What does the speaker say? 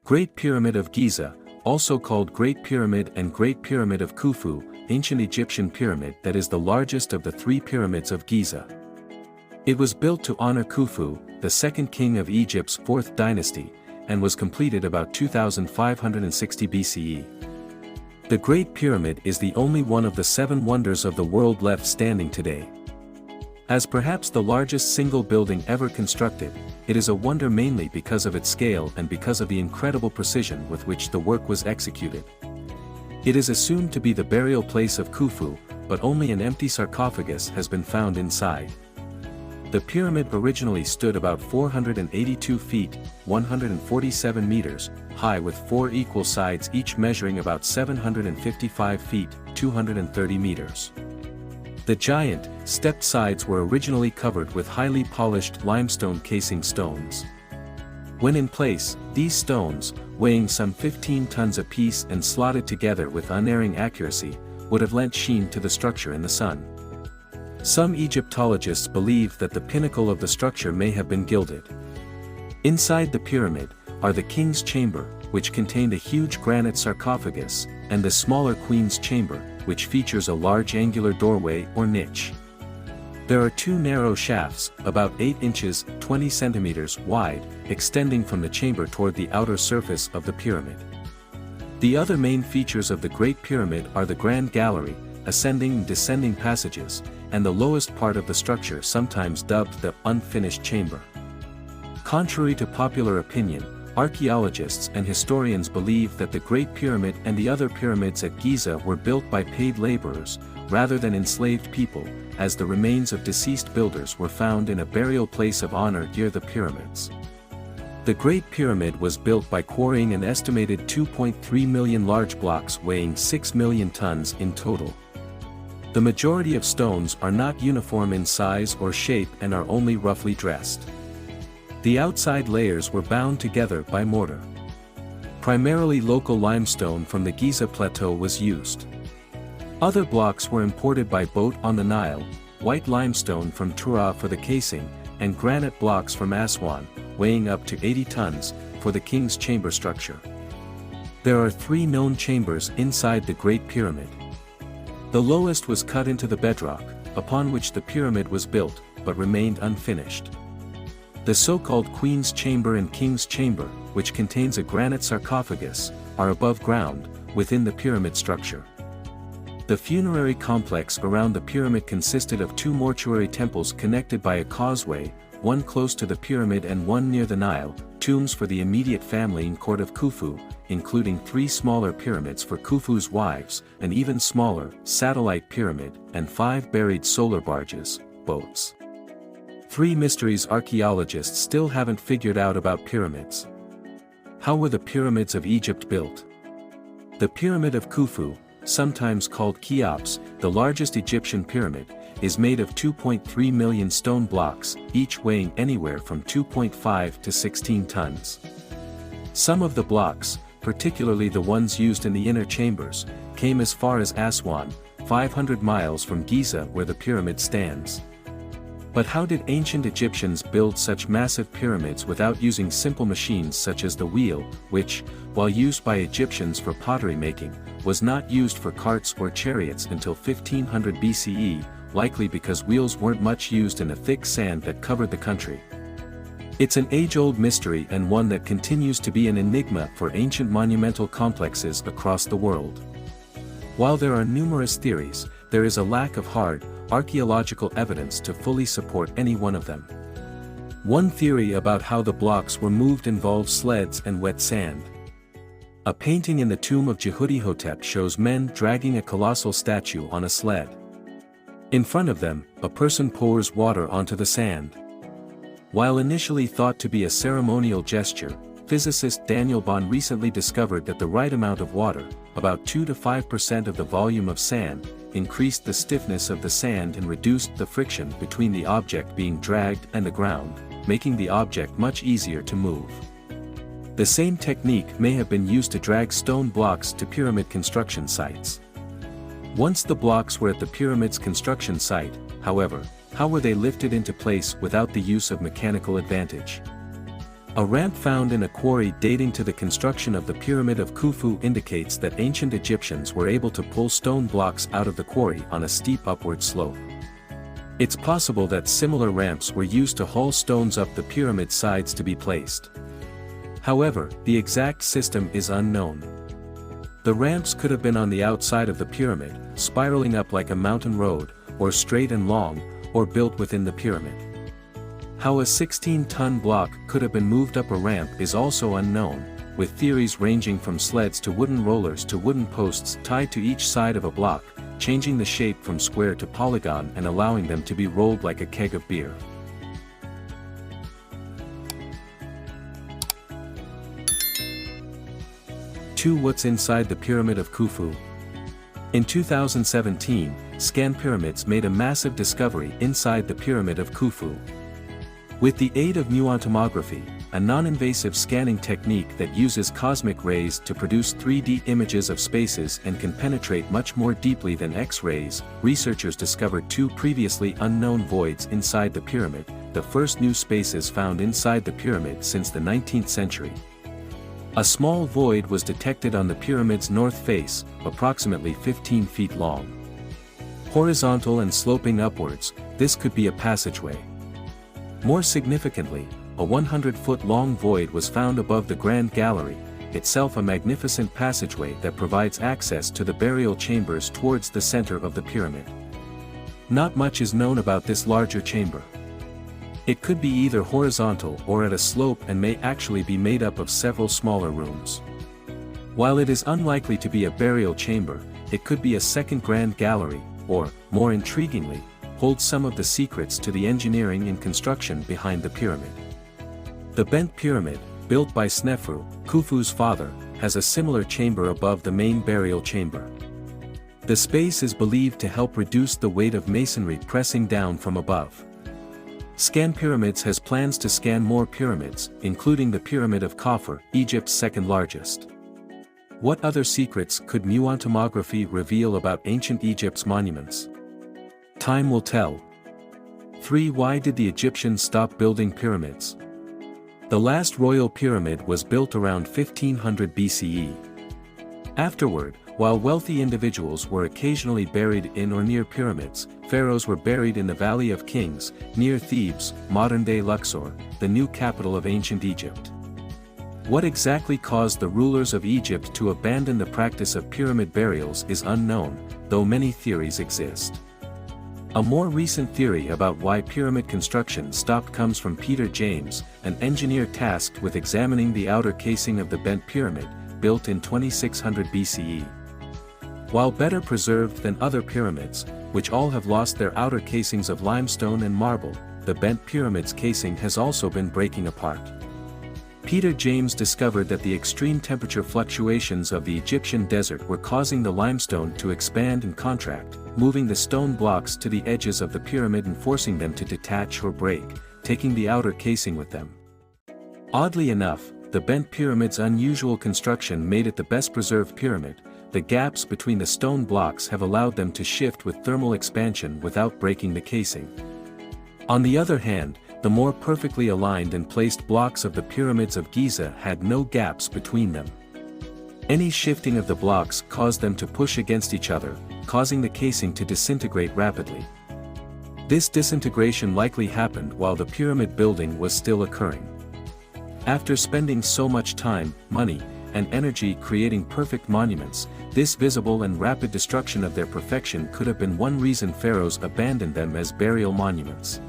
Great Pyramid of Giza, also called Great Pyramid and Great Pyramid of Khufu, ancient Egyptian pyramid that is the largest of the three pyramids of Giza. It was built to honor Khufu, the second king of Egypt's 4th dynasty, and was completed about 2560 BCE. The Great Pyramid is the only one of the 7 wonders of the world left standing today. As perhaps the largest single building ever constructed, it is a wonder mainly because of its scale and because of the incredible precision with which the work was executed. It is assumed to be the burial place of Khufu, but only an empty sarcophagus has been found inside. The pyramid originally stood about 482 feet, 147 meters, high with 4 equal sides each measuring about 755 feet, 230 meters. The giant, stepped sides were originally covered with highly polished limestone casing stones. When in place, these stones, weighing some 15 tons apiece and slotted together with unerring accuracy, would have lent sheen to the structure in the sun. Some Egyptologists believe that the pinnacle of the structure may have been gilded. Inside the pyramid are the king's chamber, which contained a huge granite sarcophagus, and the smaller queen's chamber, which features a large angular doorway or niche. There are 2 narrow shafts, about 8 inches, 20 centimeters wide, extending from the chamber toward the outer surface of the pyramid. The other main features of the Great Pyramid are the Grand Gallery, ascending and descending passages, and the lowest part of the structure sometimes dubbed the unfinished chamber. Contrary to popular opinion, archaeologists and historians believe that the Great Pyramid and the other pyramids at Giza were built by paid laborers, rather than enslaved people, as the remains of deceased builders were found in a burial place of honor near the pyramids. The Great Pyramid was built by quarrying an estimated 2.3 million large blocks weighing 6 million tons in total. The majority of stones are not uniform in size or shape and are only roughly dressed. The outside layers were bound together by mortar. Primarily local limestone from the Giza Plateau was used. Other blocks were imported by boat on the Nile, white limestone from Tura for the casing, and granite blocks from Aswan, weighing up to 80 tons, for the king's chamber structure. There are 3 known chambers inside the Great Pyramid. The lowest was cut into the bedrock, upon which the pyramid was built, but remained unfinished. The so-called Queen's Chamber and King's Chamber, which contains a granite sarcophagus, are above ground, within the pyramid structure. The funerary complex around the pyramid consisted of 2 mortuary temples connected by a causeway, one close to the pyramid and one near the Nile, tombs for the immediate family and court of Khufu, including 3 smaller pyramids for Khufu's wives, an even smaller, satellite pyramid, and 5 buried solar barges, boats. 3 mysteries archaeologists still haven't figured out about pyramids. How were the pyramids of Egypt built? The Pyramid of Khufu, sometimes called Cheops, the largest Egyptian pyramid, is made of 2.3 million stone blocks, each weighing anywhere from 2.5 to 16 tons. Some of the blocks, particularly the ones used in the inner chambers, came as far as Aswan, 500 miles from Giza where the pyramid stands. But how did ancient Egyptians build such massive pyramids without using simple machines such as the wheel, which, while used by Egyptians for pottery making, was not used for carts or chariots until 1500 BCE, likely because wheels weren't much used in the thick sand that covered the country? It's an age-old mystery and one that continues to be an enigma for ancient monumental complexes across the world. While there are numerous theories, there is a lack of hard, archaeological evidence to fully support any one of them. One theory about how the blocks were moved involves sleds and wet sand. A painting in the tomb of Jehuti-Hotep shows men dragging a colossal statue on a sled. In front of them, a person pours water onto the sand. While initially thought to be a ceremonial gesture, physicist Daniel Bohn recently discovered that the right amount of water, about 2 to 5% of the volume of sand, increased the stiffness of the sand and reduced the friction between the object being dragged and the ground, making the object much easier to move. The same technique may have been used to drag stone blocks to pyramid construction sites. Once the blocks were at the pyramid's construction site, however, how were they lifted into place without the use of mechanical advantage? A ramp found in a quarry dating to the construction of the Pyramid of Khufu indicates that ancient Egyptians were able to pull stone blocks out of the quarry on a steep upward slope. It's possible that similar ramps were used to haul stones up the pyramid sides to be placed. However, the exact system is unknown. The ramps could have been on the outside of the pyramid, spiraling up like a mountain road, or straight and long, or built within the pyramid. How a 16-ton block could have been moved up a ramp is also unknown, with theories ranging from sleds to wooden rollers to wooden posts tied to each side of a block, changing the shape from square to polygon and allowing them to be rolled like a keg of beer. What's inside the Pyramid of Khufu? In 2017, Scan Pyramids made a massive discovery inside the Pyramid of Khufu. With the aid of muontomography, a non-invasive scanning technique that uses cosmic rays to produce 3D images of spaces and can penetrate much more deeply than X-rays, researchers discovered two previously unknown voids inside the pyramid, the first new spaces found inside the pyramid since the 19th century. A small void was detected on the pyramid's north face, approximately 15 feet long. Horizontal and sloping upwards, this could be a passageway. More significantly, a 100-foot-long void was found above the Grand Gallery, itself a magnificent passageway that provides access to the burial chambers towards the center of the pyramid. Not much is known about this larger chamber. It could be either horizontal or at a slope and may actually be made up of several smaller rooms. While it is unlikely to be a burial chamber, it could be a second Grand Gallery, or, more intriguingly, hold some of the secrets to the engineering and construction behind the pyramid. The Bent Pyramid, built by Snefru, Khufu's father, has a similar chamber above the main burial chamber. The space is believed to help reduce the weight of masonry pressing down from above. Scan Pyramids has plans to scan more pyramids, including the Pyramid of Khafre, Egypt's second largest. What other secrets could muontomography reveal about ancient Egypt's monuments? Time will tell. 3. Why did the Egyptians stop building pyramids? The last royal pyramid was built around 1500 BCE. Afterward, while wealthy individuals were occasionally buried in or near pyramids, pharaohs were buried in the Valley of Kings, near Thebes, modern-day Luxor, the new capital of ancient Egypt. What exactly caused the rulers of Egypt to abandon the practice of pyramid burials is unknown, though many theories exist. A more recent theory about why pyramid construction stopped comes from Peter James, an engineer tasked with examining the outer casing of the Bent Pyramid, built in 2600 BCE. While better preserved than other pyramids, which all have lost their outer casings of limestone and marble, the Bent Pyramid's casing has also been breaking apart. Peter James discovered that the extreme temperature fluctuations of the Egyptian desert were causing the limestone to expand and contract, moving the stone blocks to the edges of the pyramid and forcing them to detach or break, taking the outer casing with them. Oddly enough, the Bent Pyramid's unusual construction made it the best preserved pyramid. The gaps between the stone blocks have allowed them to shift with thermal expansion without breaking the casing. On the other hand, the more perfectly aligned and placed blocks of the pyramids of Giza had no gaps between them. Any shifting of the blocks caused them to push against each other, causing the casing to disintegrate rapidly. This disintegration likely happened while the pyramid building was still occurring. After spending so much time, money, and energy creating perfect monuments, this visible and rapid destruction of their perfection could have been one reason pharaohs abandoned them as burial monuments.